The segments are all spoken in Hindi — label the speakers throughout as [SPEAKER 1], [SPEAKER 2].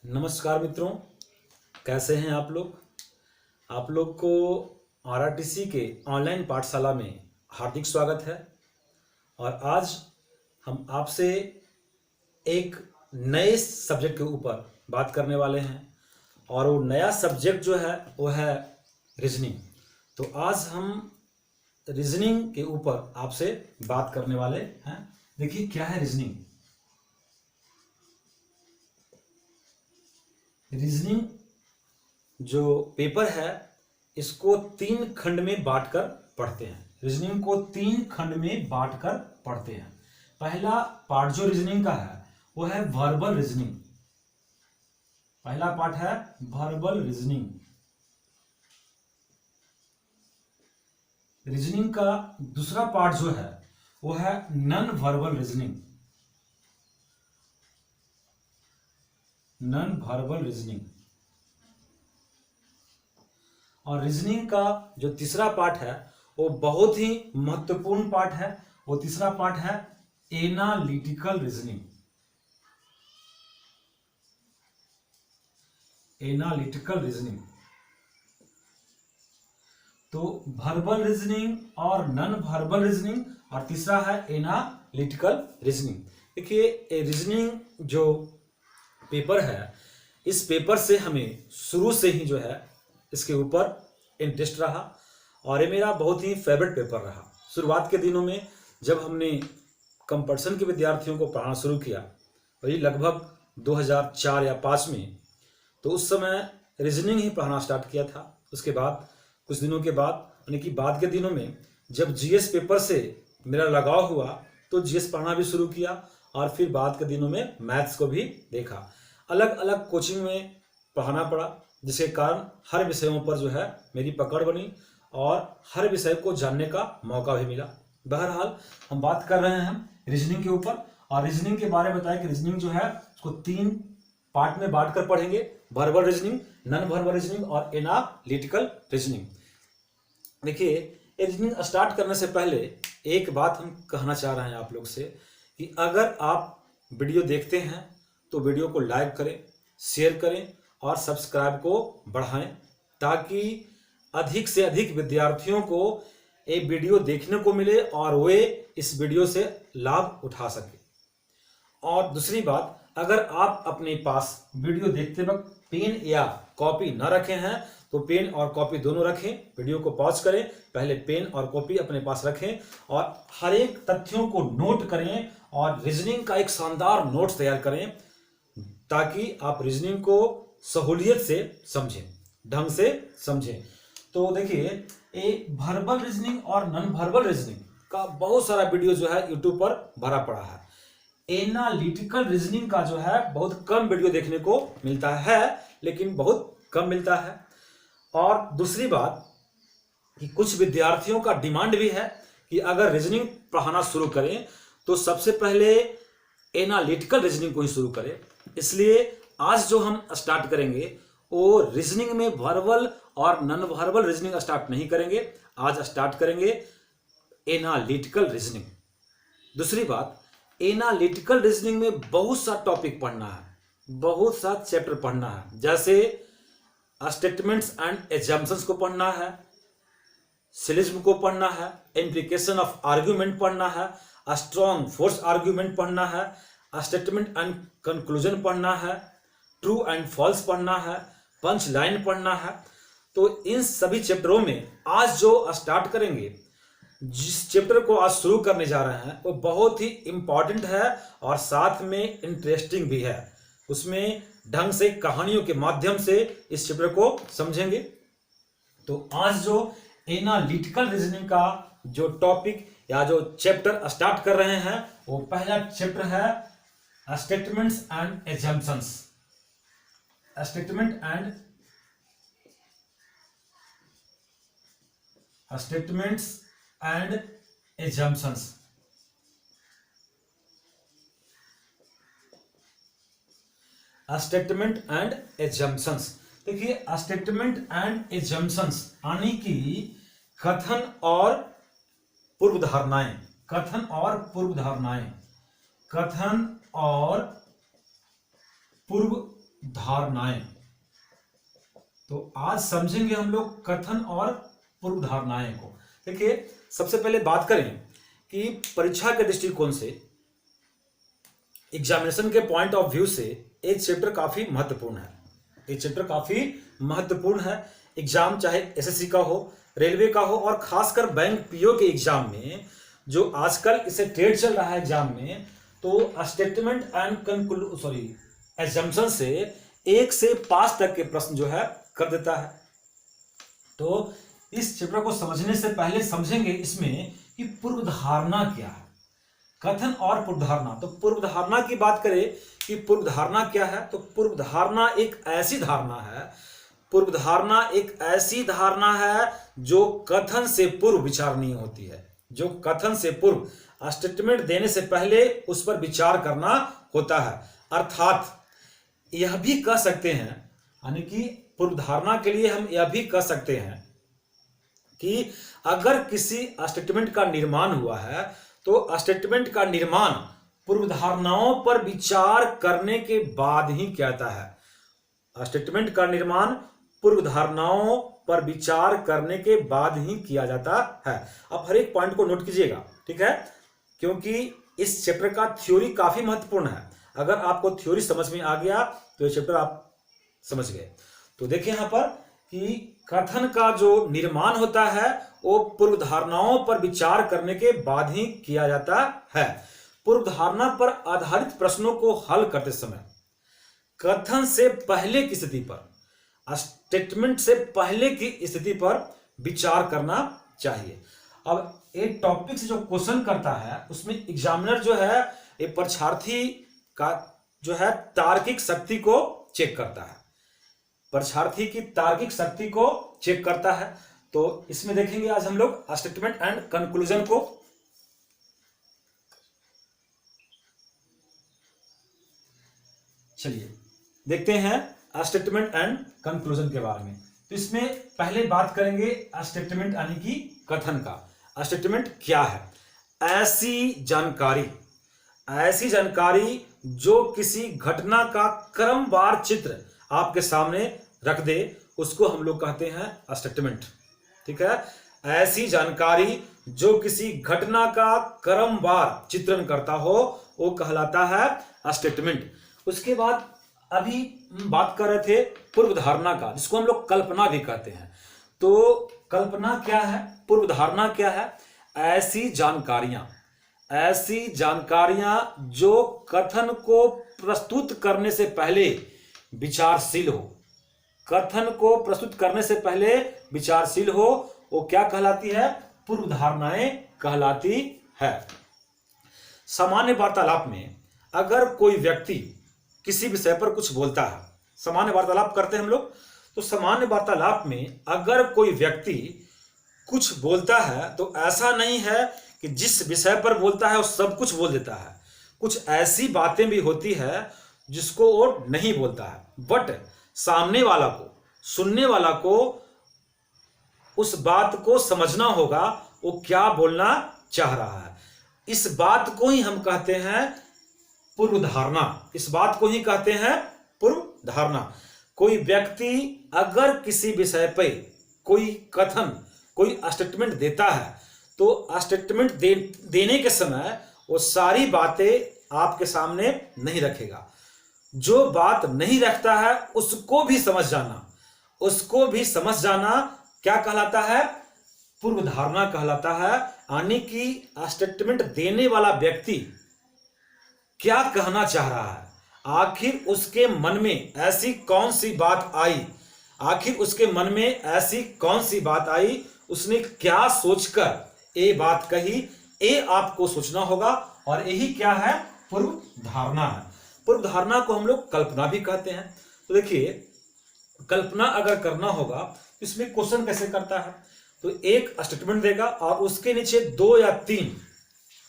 [SPEAKER 1] नमस्कार मित्रों, कैसे हैं आप लोग। आप लोग को आरआरटीसी के ऑनलाइन पाठशाला में हार्दिक स्वागत है। और आज हम आपसे एक नए सब्जेक्ट के ऊपर बात करने वाले हैं और वो नया सब्जेक्ट जो है वो है रीजनिंग। तो आज हम रीजनिंग के ऊपर आपसे बात करने वाले हैं। देखिए क्या है रीजनिंग। रीजनिंग जो पेपर है इसको 3 खंड में बांटकर पढ़ते हैं। रीजनिंग को 3 खंड में बांटकर पढ़ते हैं। पहला पार्ट जो रीजनिंग का है वो है वर्बल रीजनिंग। पहला पार्ट है वर्बल रीजनिंग। रीजनिंग का दूसरा पार्ट जो है वो है non verbal reasoning. Non verbal reasoning. और रीजनिंग का जो तीसरा पार्ट है वो बहुत ही महत्वपूर्ण पार्ट है। वो तीसरा पार्ट है एनालिटिकल रीजनिंग। Analytical reasoning. तो वर्बल रीजनिंग और नॉन वर्बल रीजनिंग और तीसरा है एनालिटिकल रीजनिंग। देखिए रीजनिंग जो पेपर है इस पेपर से हमें शुरू से ही जो है इसके ऊपर इंटरेस्ट रहा और ये मेरा बहुत ही फेवरेट पेपर रहा। शुरुआत के दिनों में जब हमने कंपटीशन के विद्यार्थियों को पढ़ाना शुरू किया वही लगभग 2004 या 5 में, तो उस समय रीजनिंग ही पढ़ाना स्टार्ट किया था। उसके बाद कुछ दिनों के बाद यानी कि बाद के दिनों में जब जीएस पेपर से मेरा लगाव हुआ तो जीएस पढ़ना भी शुरू किया और फिर बाद के दिनों में मैथ्स को भी देखा। अलग अलग कोचिंग में पढ़ाना पड़ा जिसके कारण हर विषयों पर जो है मेरी पकड़ बनी और हर विषय को जानने का मौका भी मिला। बहरहाल हम बात कर रहे हैं रीजनिंग के ऊपर और रीजनिंग के बारे में बताया कि रीजनिंग जो है उसको 3 पार्ट में बांट कर पढ़ेंगे। Verbal reasoning, non verbal reasoning और एनालिटिकल रीजनिंग। देखिए रीजनिंग स्टार्ट करने से पहले एक बात हम कहना चाह रहे हैं आप लोग से कि अगर आप वीडियो देखते हैं तो वीडियो को लाइक करें, शेयर करें और सब्सक्राइब को बढ़ाएं ताकि अधिक से अधिक विद्यार्थियों को ये वीडियो देखने को मिले और वे इस वीडियो से लाभ उठा सके। और दूसरी बात, अगर आप अपने पास वीडियो देखते वक्त पेन या कॉपी न रखे हैं तो पेन और कॉपी दोनों रखें। वीडियो को पॉज करें, पहले पेन और कॉपी अपने पास रखें और हर एक तथ्यों को नोट करें और रीजनिंग का एक शानदार नोट्स तैयार करें ताकि आप रीजनिंग को सहूलियत से समझें, ढंग से समझें। तो देखिए ये वर्बल रीजनिंग और नॉन वर्बल रीजनिंग का बहुत सारा वीडियो जो है यूट्यूब पर भरा पड़ा है। एनालिटिकल रीजनिंग का जो है बहुत कम वीडियो देखने को मिलता है, लेकिन बहुत कम मिलता है। और दूसरी बात कि कुछ विद्यार्थियों का डिमांड भी है कि अगर रीजनिंग पढ़ाना शुरू करें तो सबसे पहले एनालिटिकल रीजनिंग को ही शुरू करें। इसलिए आज जो हम स्टार्ट करेंगे वो रीजनिंग में वर्बल और नॉन वर्बल रीजनिंग स्टार्ट नहीं करेंगे। आज स्टार्ट करेंगे एनालिटिकल रीजनिंग। दूसरी बात, एनालिटिकल रीजनिंग में बहुत सा टॉपिक पढ़ना है, बहुत सा चैप्टर पढ़ना है। जैसे स्टेटमेंट्स एंड एजम्पशंस को पढ़ना है, सिलिज्म को पढ़ना है, इम्प्लीकेशन ऑफ आर्ग्यूमेंट पढ़ना है, स्ट्रॉन्ग फोर्स आर्ग्यूमेंट पढ़ना है, स्टेटमेंट एंड कंक्लूजन पढ़ना है, ट्रू एंड फॉल्स पढ़ना है, पंच लाइन पढ़ना है। तो इन सभी चैप्टरों में आज जो स्टार्ट करेंगे, जिस चैप्टर को आज शुरू करने जा रहे हैं वो बहुत ही इंपॉर्टेंट है और साथ में इंटरेस्टिंग भी है। उसमें ढंग से कहानियों के माध्यम से इस चैप्टर को समझेंगे। तो आज जो एनालिटिकल रीजनिंग का जो टॉपिक या जो चैप्टर स्टार्ट कर रहे हैं वो पहला चैप्टर है statements and assumptions. Statement and assumptions. Statement and assumptions. देखिए स्टेटमेंट एंड एजम्पशंस यानी कि कथन और पूर्व धारणाएं। कथन और पूर्व धारणाएं। कथन और पूर्व धारणाएं। तो आज समझेंगे हम लोग कथन और पूर्व धारणाएं को। देखिए, सबसे पहले बात करें कि परीक्षा के दृष्टिकोण से, एग्जामिनेशन के पॉइंट ऑफ व्यू से एक चैप्टर काफी महत्वपूर्ण है। एक चैप्टर काफी महत्वपूर्ण है। एग्जाम चाहे एसएससी का हो, रेलवे का हो, और खासकर बैंक पीओ के एग्जाम में, जो आजकल इसे ट्रेड चल रहा है एग्जाम में, तो स्टेटमेंट एंड एजम्पशन से 1 से 5 तक के प्रश्न जो है कर देता है। तो इस चैप्टर को समझने से पहले समझेंगे इसमें कि पूर्व धारणा क्या है, कथन और पूर्व धारणा। तो पूर्व धारणा की बात करें कि पूर्व धारणा क्या है, तो पूर्व धारणा एक ऐसी धारणा है, पूर्व धारणा एक ऐसी धारणा है जो कथन से पूर्व विचारणीय होती है। जो कथन से पूर्व, स्टेटमेंट देने से पहले उस पर विचार करना होता है। अर्थात यह भी कह सकते हैं, यानी कि पूर्व धारणा के लिए हम यह भी कह सकते हैं कि अगर किसी स्टेटमेंट का निर्माण हुआ है तो स्टेटमेंट का निर्माण पूर्व धारणाओं पर विचार करने के बाद ही किया जाता है। स्टेटमेंट का निर्माण पूर्व धारणाओं पर विचार करने के बाद ही किया जाता है। अब हर एक पॉइंट को नोट कीजिएगा, ठीक है, क्योंकि इस चैप्टर का थ्योरी काफी महत्वपूर्ण है। अगर आपको थ्योरी समझ में आ गया तो ये चैप्टर आप समझ गए। तो देखिए यहां पर कि कथन का जो निर्माण होता है वो पूर्व धारणाओं पर विचार करने के बाद ही किया जाता है। पूर्व धारणा पर आधारित प्रश्नों को हल करते समय कथन से पहले की स्थिति पर, स्टेटमेंट से पहले की स्थिति पर विचार करना चाहिए। अब एक टॉपिक से जो क्वेश्चन करता है उसमें एग्जामिनर जो है एक परीक्षार्थी का जो है तार्किक शक्ति को चेक करता है, परीक्षार्थी की तार्किक शक्ति को चेक करता है। तो इसमें देखेंगे आज हम लोग स्टेटमेंट एंड कंक्लूजन को। चलिए देखते हैं स्टेटमेंट एंड कंक्लूजन के बारे में। तो इसमें पहले बात करेंगे स्टेटमेंट यानी कि कथन का। स्टेटमेंट क्या है? ऐसी जानकारी जो किसी घटना का क्रमवार चित्र आपके सामने रख दे, उसको हम लोग कहते हैं स्टेटमेंट, ठीक है। ऐसी जानकारी जो किसी घटना का क्रमवार चित्रण करता हो वो कहलाता है स्टेटमेंट। उसके बाद अभी बात कर रहे थे पूर्व धारणा का, जिसको हम लोग कल्पना भी कहते हैं। तो कल्पना क्या है, पूर्व धारणा क्या है? ऐसी जानकारियां जो कथन को प्रस्तुत करने से पहले विचारशील हो, कथन को प्रस्तुत करने से पहले विचारशील हो, वो क्या कहलाती है? पूर्व धारणाएं कहलाती है। सामान्य वार्तालाप में अगर कोई व्यक्ति किसी विषय पर कुछ बोलता है, सामान्य वार्तालाप करते हैं हम लोग, तो सामान्य वार्तालाप में अगर कोई व्यक्ति कुछ बोलता है तो ऐसा नहीं है कि जिस विषय पर बोलता है वो सब कुछ बोल देता है। कुछ ऐसी बातें भी होती है जिसको वो नहीं बोलता है, बट सामने वाला को, सुनने वाला को उस बात को समझना होगा वो क्या बोलना चाह रहा है। इस बात को ही हम कहते हैं पूर्व धारणा, इस बात को ही कहते हैं पूर्व धारणा। कोई व्यक्ति अगर किसी विषय पर कोई कथन, कोई स्टेटमेंट देता है तो स्टेटमेंट देने के समय वो सारी बातें आपके सामने नहीं रखेगा। जो बात नहीं रखता है उसको भी समझ जाना क्या कहलाता है? पूर्व धारणा कहलाता है। यानी कि स्टेटमेंट देने वाला व्यक्ति क्या कहना चाह रहा है, आखिर उसके मन में ऐसी कौन सी बात आई, उसने क्या सोचकर ये बात कही, ये आपको सोचना होगा। और यही क्या है? पूर्व धारणा है। पूर्व धारणा को हम लोग कल्पना भी कहते हैं। तो देखिए, कल्पना अगर करना होगा तो इसमें क्वेश्चन कैसे करता है? तो एक स्टेटमेंट देगा और उसके नीचे 2 या 3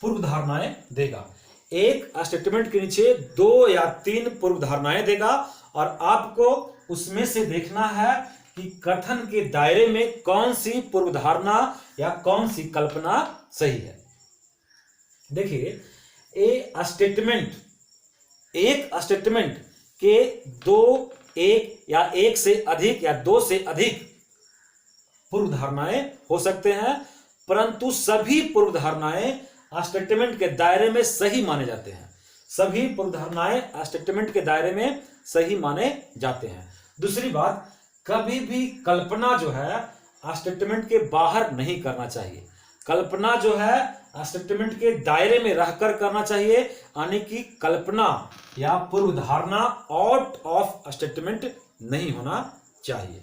[SPEAKER 1] पूर्व धारणाएं देगा। एक स्टेटमेंट के नीचे 2 या 3 पूर्व धारणाएं देगा और आपको उसमें से देखना है कि कथन के दायरे में कौन सी पूर्व धारणा या कौन सी कल्पना सही है। देखिए, एक स्टेटमेंट के 2 एक या एक से अधिक या दो से अधिक पूर्व धारणाएं हो सकते हैं, परंतु सभी पूर्व धारणाएं स्टेटमेंट के दायरे में सही माने जाते हैं। सभी पूर्व धारणाएं स्टेटमेंट के दायरे में सही माने जाते हैं। दूसरी बात, कभी भी कल्पना जो है स्टेटमेंट के बाहर नहीं करना चाहिए। कल्पना जो है स्टेटमेंट के दायरे में रहकर करना चाहिए, यानी कि कल्पना या पूर्व धारणा आउट ऑफ स्टेटमेंट नहीं होना चाहिए।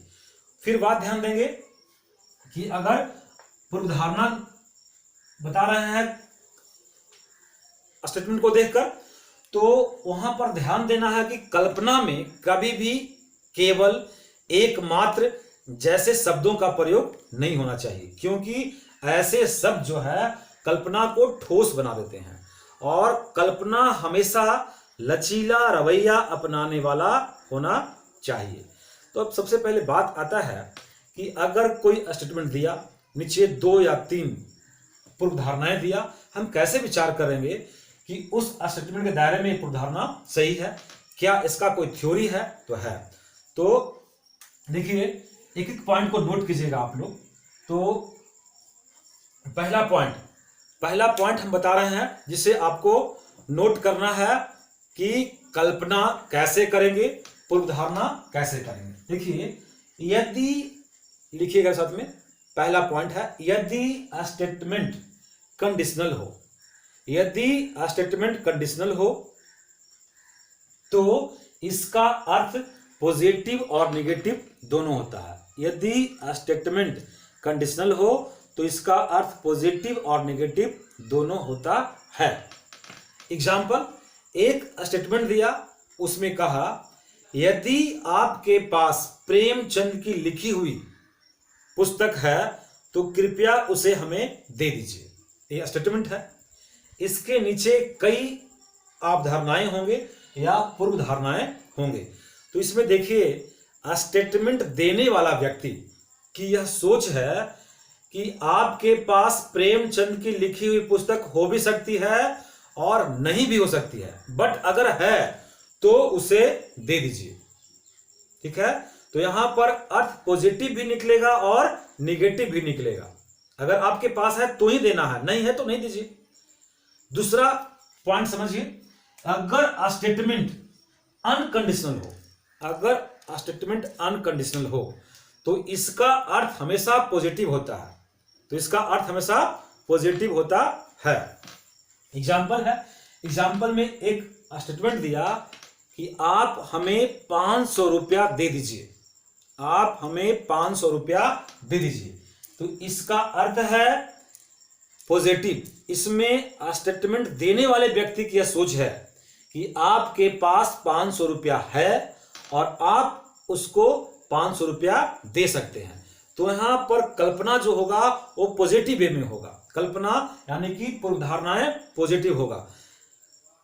[SPEAKER 1] फिर बात ध्यान देंगे कि अगर पूर्व धारणा बता रहे हैं स्टेटमेंट को देखकर, तो वहां पर ध्यान देना है कि कल्पना में कभी भी केवल एकमात्र जैसे शब्दों का प्रयोग नहीं होना चाहिए, क्योंकि ऐसे शब्द जो है कल्पना को ठोस बना देते हैं और कल्पना हमेशा लचीला रवैया अपनाने वाला होना चाहिए। तो अब सबसे पहले बात आता है कि अगर कोई स्टेटमेंट दिया, नीचे 2 या 3 पूर्व धारणाएं दिया, हम कैसे विचार करेंगे कि उस स्टेटमेंट के दायरे में पूर्व धारणा सही है, क्या इसका कोई थ्योरी है? तो है। तो देखिए, एक एक पॉइंट को नोट कीजिएगा आप लोग। तो पहला पॉइंट हम बता रहे हैं जिसे आपको नोट करना है कि कल्पना कैसे करेंगे, पूर्व धारणा कैसे करेंगे। देखिए, यदि लिखिएगा साथ में, पहला पॉइंट है यदि स्टेटमेंट कंडीशनल हो। यदि स्टेटमेंट कंडीशनल हो तो इसका अर्थ पॉजिटिव और नेगेटिव दोनों होता है। यदि स्टेटमेंट कंडीशनल हो तो इसका अर्थ पॉजिटिव और नेगेटिव दोनों होता है। एग्जाम्पल, एक स्टेटमेंट दिया, उसमें कहा यदि आपके पास प्रेमचंद की लिखी हुई पुस्तक है तो कृपया उसे हमें दे दीजिए। यह स्टेटमेंट है। इसके नीचे कई अवधारणाएं होंगे या पूर्व धारणाएं होंगे। तो इसमें देखिए, स्टेटमेंट देने वाला व्यक्ति की यह सोच है कि आपके पास प्रेमचंद की लिखी हुई पुस्तक हो भी सकती है और नहीं भी हो सकती है, बट अगर है तो उसे दे दीजिए। ठीक है, तो यहां पर अर्थ पॉजिटिव भी निकलेगा और निगेटिव भी निकलेगा। अगर आपके पास है तो ही देना है, नहीं है तो नहीं दीजिए। दूसरा पॉइंट समझिए, अगर स्टेटमेंट अनकंडीशनल हो, अगर स्टेटमेंट अनकंडीशनल हो तो इसका अर्थ हमेशा पॉजिटिव होता है। तो इसका अर्थ हमेशा पॉजिटिव होता है। एग्जाम्पल है, एग्जाम्पल में एक स्टेटमेंट दिया कि आप हमें 500 रुपया दे दीजिए। आप हमें 500 रुपया दे दीजिए। तो इसका अर्थ है पॉजिटिव। इसमें स्टेटमेंट देने वाले व्यक्ति की यह सोच है कि आपके पास 500 रुपया है और आप उसको 500 रुपया दे सकते हैं। तो यहां पर कल्पना जो होगा वो पॉजिटिव वे में होगा। कल्पना यानी कि पूर्व धारणाएं पॉजिटिव होगा।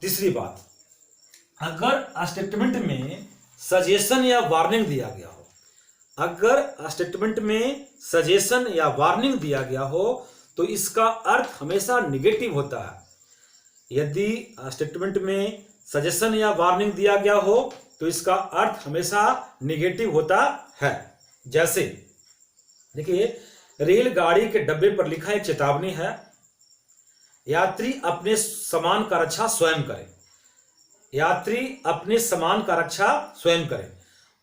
[SPEAKER 1] तीसरी बात, अगर स्टेटमेंट में सजेशन या वार्निंग दिया गया हो, अगर स्टेटमेंट में सजेशन या वार्निंग दिया गया हो तो इसका अर्थ हमेशा निगेटिव होता है। यदि स्टेटमेंट में सजेशन या वार्निंग दिया गया हो तो इसका अर्थ हमेशा निगेटिव होता है। जैसे देखिए, रेलगाड़ी के डब्बे पर लिखा एक चेतावनी है, यात्री अपने सामान का रक्षा स्वयं करें। यात्री अपने सामान का रक्षा स्वयं करें।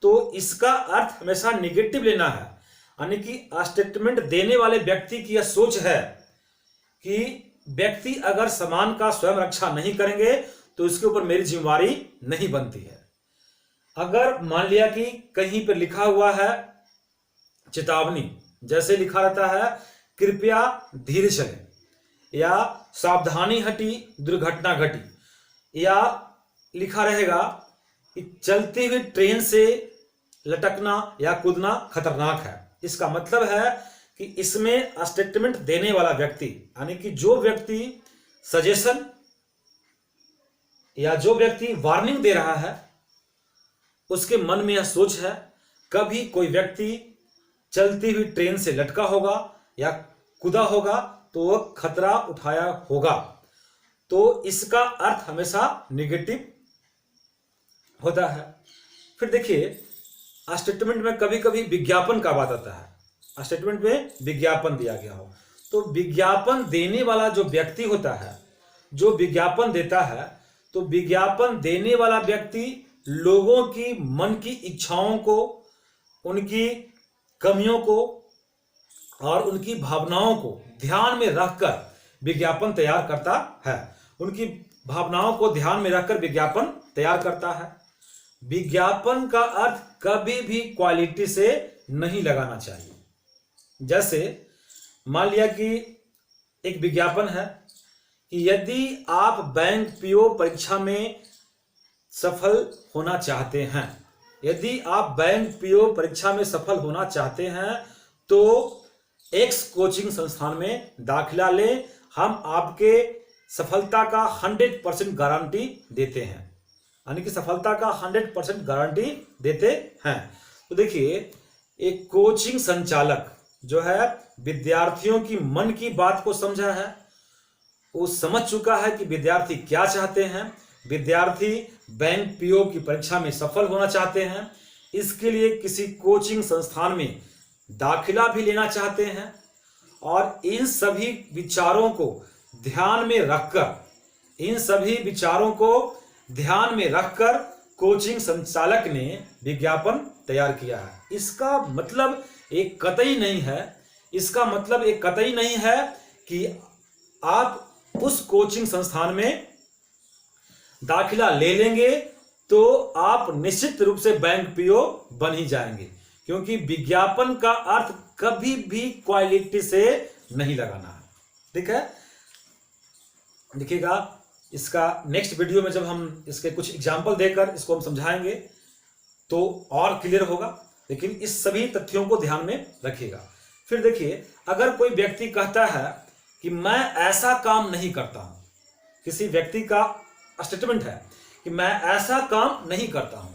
[SPEAKER 1] तो इसका अर्थ हमेशा निगेटिव लेना है, यानी कि स्टेटमेंट देने वाले व्यक्ति की यह सोच है कि व्यक्ति अगर सामान का स्वयं रक्षा नहीं करेंगे तो इसके ऊपर मेरी जिम्मेवारी नहीं बनती है। अगर मान लिया कि कहीं पर लिखा हुआ है चेतावनी, जैसे लिखा रहता है कृपया धीरे चलें, या सावधानी हटी दुर्घटना घटी, या लिखा रहेगा कि चलती हुई ट्रेन से लटकना या कूदना खतरनाक है। इसका मतलब है कि इसमें स्टेटमेंट देने वाला व्यक्ति, यानी कि जो व्यक्ति सजेशन या जो व्यक्ति वार्निंग दे रहा है, उसके मन में यह सोच है कभी कोई व्यक्ति चलती हुई ट्रेन से लटका होगा या कूदा होगा तो वह खतरा उठाया होगा। तो इसका अर्थ हमेशा निगेटिव होता है। फिर देखिए, स्टेटमेंट में कभी कभी विज्ञापन का बात आता है, स्टेटमेंट में विज्ञापन दिया गया हो, तो विज्ञापन देने वाला जो व्यक्ति होता है, जो विज्ञापन देता है, तो विज्ञापन देने वाला व्यक्ति लोगों की मन की इच्छाओं को, उनकी कमियों को और उनकी भावनाओं को ध्यान में रखकर विज्ञापन तैयार करता है। उनकी भावनाओं को ध्यान में रखकर विज्ञापन तैयार करता है। विज्ञापन का अर्थ कभी भी क्वालिटी से नहीं लगाना चाहिए। जैसे मान लिया कि एक विज्ञापन है कि यदि आप बैंक पीओ परीक्षा में सफल होना चाहते हैं, यदि आप बैंक पीओ परीक्षा में सफल होना चाहते हैं तो एक्स कोचिंग संस्थान में दाखिला लें, हम आपके सफलता का 100% गारंटी देते हैं, यानी कि सफलता का 100% गारंटी देते हैं। तो देखिए, एक कोचिंग संचालक जो है विद्यार्थियों की मन की बात को समझा है, वो समझ चुका है कि विद्यार्थी क्या चाहते हैं। विद्यार्थी बैंक पीओ की परीक्षा में सफल होना चाहते हैं, इसके लिए किसी कोचिंग संस्थान में दाखिला भी लेना चाहते हैं, और इन सभी विचारों को ध्यान में रखकर कोचिंग संचालक ने विज्ञापन तैयार किया है। इसका मतलब एक कतई नहीं है कि आप उस कोचिंग संस्थान में दाखिला ले लेंगे तो आप निश्चित रूप से बैंक पीओ बन ही जाएंगे, क्योंकि विज्ञापन का अर्थ कभी भी क्वालिटी से नहीं लगाना है। ठीक है, देखिएगा इसका नेक्स्ट वीडियो में जब हम इसके कुछ एग्जाम्पल देकर इसको हम समझाएंगे तो और क्लियर होगा, लेकिन इस सभी तथ्यों को ध्यान में रखिएगा। फिर देखिए, अगर कोई व्यक्ति कहता है कि मैं ऐसा काम नहीं करता हूं, किसी व्यक्ति का स्टेटमेंट है कि मैं ऐसा काम नहीं करता हूं,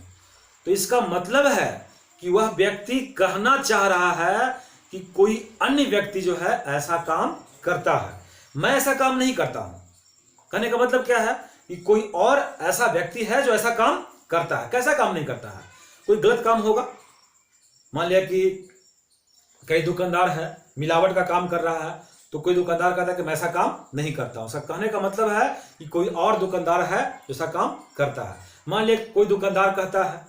[SPEAKER 1] तो इसका मतलब है कि वह व्यक्ति कहना चाह रहा है कि कोई अन्य व्यक्ति जो है ऐसा काम करता है। मैं ऐसा काम नहीं करता हूं, कहने का मतलब क्या है कि कोई और ऐसा व्यक्ति है जो ऐसा काम करता है। कैसा काम नहीं करता है? कोई गलत काम होगा, मान लिया कि कई दुकानदार है मिलावट का काम कर रहा है, तो कोई दुकानदार कहता है कि मैं ऐसा काम नहीं करता हूं। उसका कहने का मतलब है कि कोई और दुकानदार है जो ऐसा काम करता है। मान लिया कोई दुकानदार कहता है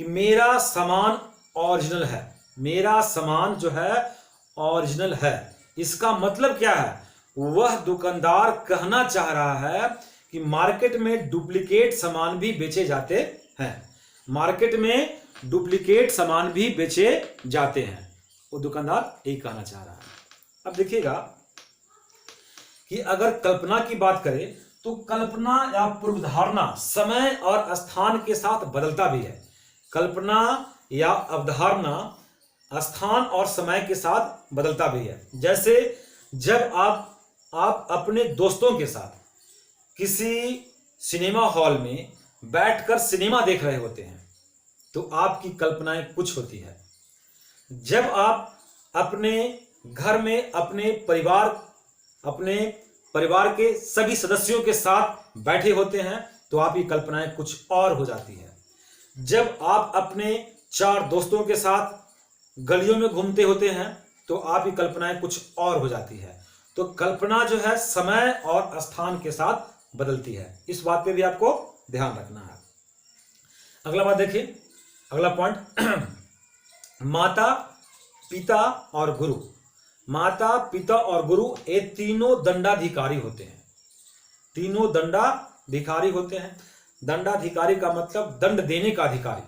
[SPEAKER 1] कि मेरा सामान ओरिजिनल है, मेरा सामान जो है ओरिजिनल है। इसका मतलब क्या है? वह दुकानदार कहना चाह रहा है कि मार्केट में डुप्लीकेट सामान भी बेचे जाते हैं, मार्केट में डुप्लीकेट सामान भी बेचे जाते हैं। वो दुकानदार यही कहना चाह रहा है। अब देखिएगा कि अगर कल्पना की बात करें तो कल्पना या पूर्वधारणा समय और स्थान के साथ बदलता भी है। कल्पना या अवधारणा स्थान और समय के साथ बदलता भी है। जैसे जब आप अपने दोस्तों के साथ किसी सिनेमा हॉल में बैठकर सिनेमा देख रहे होते हैं तो आपकी कल्पनाएं कुछ होती है। जब आप अपने घर में अपने परिवार के सभी सदस्यों के साथ बैठे होते हैं तो आपकी कल्पनाएं कुछ और हो जाती है। जब आप अपने 4 दोस्तों के साथ गलियों में घूमते होते हैं तो आपकी कल्पनाएं कुछ और हो जाती है। तो कल्पना जो है समय और स्थान के साथ बदलती है। इस बात पे भी आपको ध्यान रखना है। अगला बात देखिए, अगला पॉइंट माता पिता और गुरु। माता पिता और गुरु ये तीनों दंडाधिकारी होते हैं। तीनों दंडाधिकारी होते हैं। दंडाधिकारी का मतलब दंड देने का अधिकारी।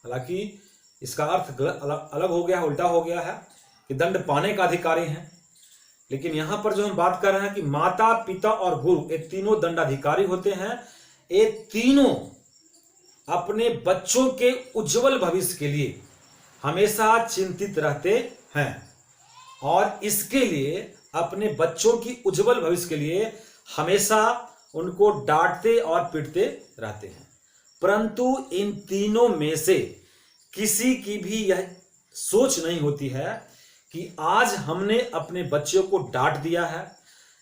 [SPEAKER 1] हालांकि इसका अर्थ अलग हो गया है, उल्टा हो गया है कि दंड पाने का अधिकारी है। लेकिन यहां पर जो हम बात कर रहे हैं कि माता पिता और गुरु ये तीनों दंडाधिकारी होते हैं। ये तीनों अपने बच्चों के उज्जवल भविष्य के लिए हमेशा चिंतित रहते हैं और इसके लिए अपने बच्चों की उज्जवल भविष्य के लिए हमेशा उनको डांटते और पीटते रहते हैं। परंतु इन तीनों में से किसी की भी यह सोच नहीं होती है कि आज हमने अपने बच्चों को डांट दिया है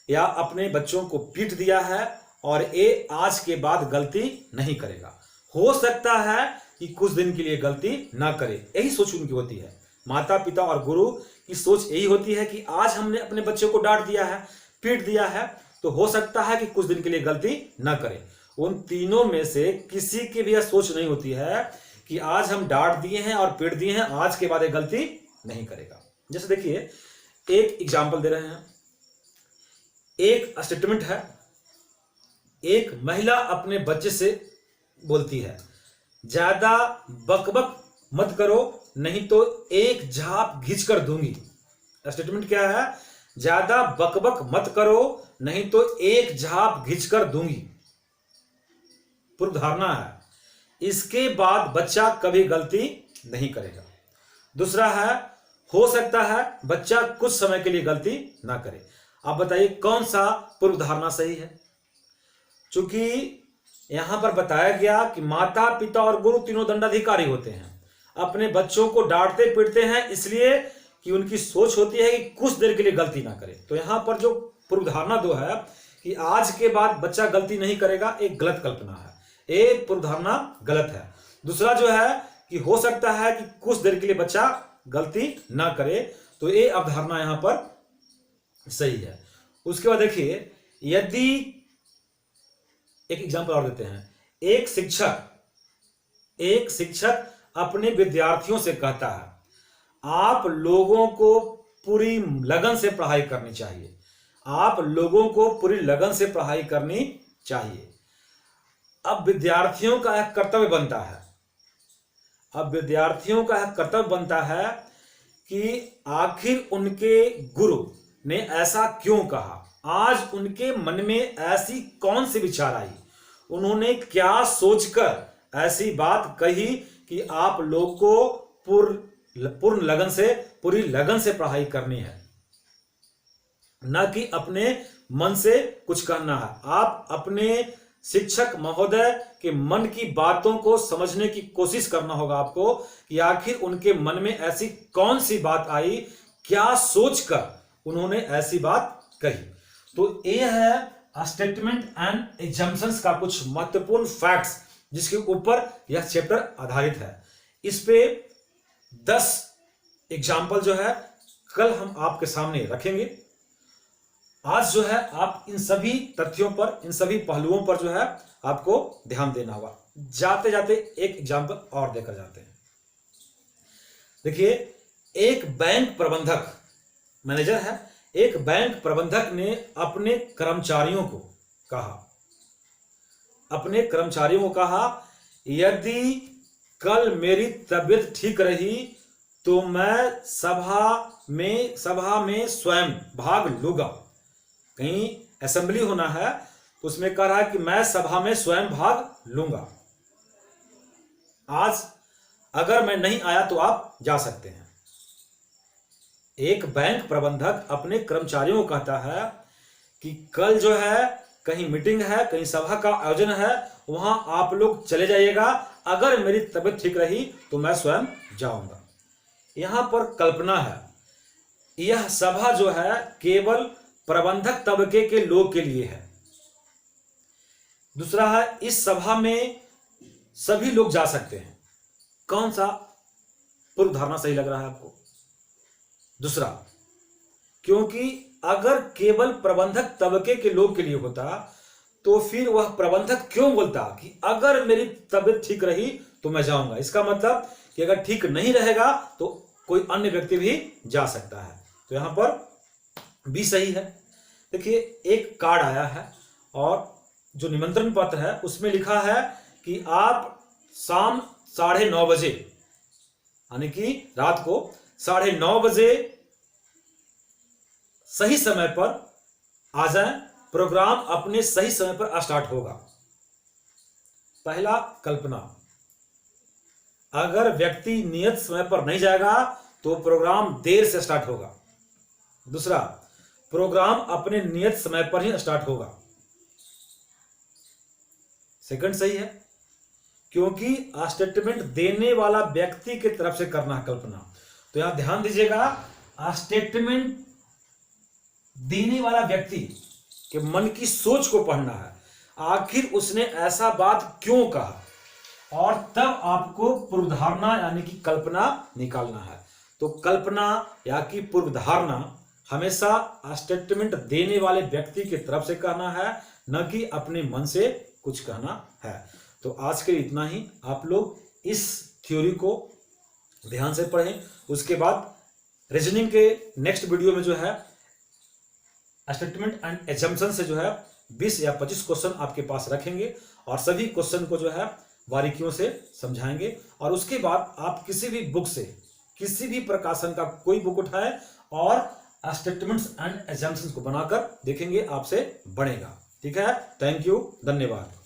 [SPEAKER 1] या अपने बच्चों को पीट दिया है और ये आज के बाद गलती नहीं करेगा। हो सकता है कि कुछ दिन के लिए गलती ना करे। यही सोच उनकी होती है। माता पिता और गुरु की सोच यही होती है कि आज हमने अपने बच्चे को डांट दिया है, पीट दिया है, तो हो सकता है कि कुछ दिन के लिए गलती ना करे। उन तीनों में से किसी की भी यह सोच नहीं होती है कि आज हम डांट दिए हैं और पीट दिए हैं, आज के बाद ये गलती नहीं करेगा। जैसे देखिए, एक एग्जाम्पल दे रहे हैं। एक स्टेटमेंट है, एक महिला अपने बच्चे से बोलती है, ज्यादा बकबक मत करो नहीं तो एक झाप घिंच कर दूंगी। स्टेटमेंट क्या है? ज्यादा बकबक मत करो नहीं तो एक झाप घिंच कर दूंगी। पूर्व धारणा है, इसके बाद बच्चा कभी गलती नहीं करेगा। दूसरा है, हो सकता है बच्चा कुछ समय के लिए गलती ना करे। आप बताइए कौन सा पूर्व धारणा सही है? चूंकि यहां पर बताया गया कि माता पिता और गुरु तीनों दंडाधिकारी होते हैं, अपने बच्चों को डांटते पीटते हैं इसलिए कि उनकी सोच होती है कि कुछ देर के लिए गलती ना करे। तो यहां पर जो पूर्व धारणा दो है कि आज के बाद बच्चा गलती नहीं करेगा, एक गलत कल्पना है, एक पूर्व धारणा गलत है। दूसरा जो है कि हो सकता है कि कुछ देर के लिए बच्चा गलती ना करे, तो ये अवधारणा यहां पर सही है। उसके बाद देखिए, यदि एक एग्जांपल और देते हैं। एक शिक्षक अपने विद्यार्थियों से कहता है, आप लोगों को पूरी लगन से पढ़ाई करनी चाहिए, आप लोगों को पूरी लगन से पढ़ाई करनी चाहिए। अब विद्यार्थियों का एक कर्तव्य बनता है, कि आखिर उनके गुरु ने ऐसा क्यों कहा, आज उनके मन में ऐसी कौन सी विचार आई, उन्होंने क्या सोचकर ऐसी बात कही कि आप लोग को पूरी लगन से पढ़ाई करनी है, न कि अपने मन से कुछ कहना है। आप अपने शिक्षक महोदय के मन की बातों को समझने की कोशिश करना होगा आपको कि आखिर उनके मन में ऐसी कौन सी बात आई, क्या सोचकर उन्होंने ऐसी बात कही। तो ये है स्टेटमेंट एंड एजम्पशंस का कुछ महत्वपूर्ण फैक्ट्स जिसके ऊपर यह चैप्टर आधारित है। इस पे 10 एग्जाम्पल जो है कल हम आपके सामने रखेंगे। आज जो है आप इन सभी तथ्यों पर, इन सभी पहलुओं पर जो है आपको ध्यान देना होगा। जाते जाते एक एग्जाम्पल और देकर जाते हैं। देखिए, एक बैंक प्रबंधक, मैनेजर है, एक बैंक प्रबंधक ने अपने कर्मचारियों को कहा, यदि कल मेरी तबीयत ठीक रही तो मैं सभा में स्वयं भाग लूंगा। कहीं असेंबली होना है तो उसमें कह रहा है कि मैं सभा में स्वयं भाग लूंगा, आज अगर मैं नहीं आया तो आप जा सकते हैं। एक बैंक प्रबंधक अपने कर्मचारियों को कहता है कि कल जो है कहीं मीटिंग है, कहीं सभा का आयोजन है, वहां आप लोग चले जाइएगा, अगर मेरी तबीयत ठीक रही तो मैं स्वयं जाऊंगा। यहां पर कल्पना है, यह सभा जो है केवल प्रबंधक तबके के लोग के लिए है। दूसरा है, इस सभा में सभी लोग जा सकते हैं। कौन सा पूर्व धारणा सही लग रहा है आपको? दूसरा, क्योंकि अगर केवल प्रबंधक तबके के लोग के लिए होता तो फिर वह प्रबंधक क्यों बोलता कि अगर मेरी तबीयत ठीक रही तो मैं जाऊंगा। इसका मतलब कि अगर ठीक नहीं रहेगा तो कोई अन्य व्यक्ति भी जा सकता है। तो यहां पर भी सही है। देखिए, एक कार्ड आया है और जो निमंत्रण पत्र है उसमें लिखा है कि आप शाम 9:30 बजे, यानी कि रात को 9:30 बजे सही समय पर आ जाएं, प्रोग्राम अपने सही समय पर स्टार्ट होगा। पहला कल्पना, अगर व्यक्ति नियत समय पर नहीं जाएगा तो प्रोग्राम देर से स्टार्ट होगा। दूसरा, प्रोग्राम अपने नियत समय पर ही स्टार्ट होगा। सेकंड सही है, क्योंकि स्टेटमेंट देने वाला व्यक्ति की तरफ से करना है कल्पना। तो यहां ध्यान दीजिएगा, स्टेटमेंट देने वाला व्यक्ति के मन की सोच को पढ़ना है, आखिर उसने ऐसा बात क्यों कहा। और तब आपको पूर्वधारणा यानी कि कल्पना निकालना है। तो कल्पना या कि पूर्वधारणा हमेशा स्टेटमेंट देने वाले व्यक्ति की तरफ से कहना है, न कि अपने मन से कुछ कहना है। तो आज के लिए इतना ही। आप लोग इस थ्योरी को ध्यान से पढ़ें। उसके बाद रीजनिंग के नेक्स्ट वीडियो में जो है स्टेटमेंट एंड एजम्पशन से जो है 20 या 25 क्वेश्चन आपके पास रखेंगे और सभी क्वेश्चन को जो है बारीकियों से समझाएंगे। और उसके बाद आप किसी भी बुक से, किसी भी प्रकाशन का कोई बुक उठाएं और स्टेटमेंट्स एंड एजम्पशंस को बनाकर देखेंगे, आपसे बनेगा। ठीक है, थैंक यू, धन्यवाद।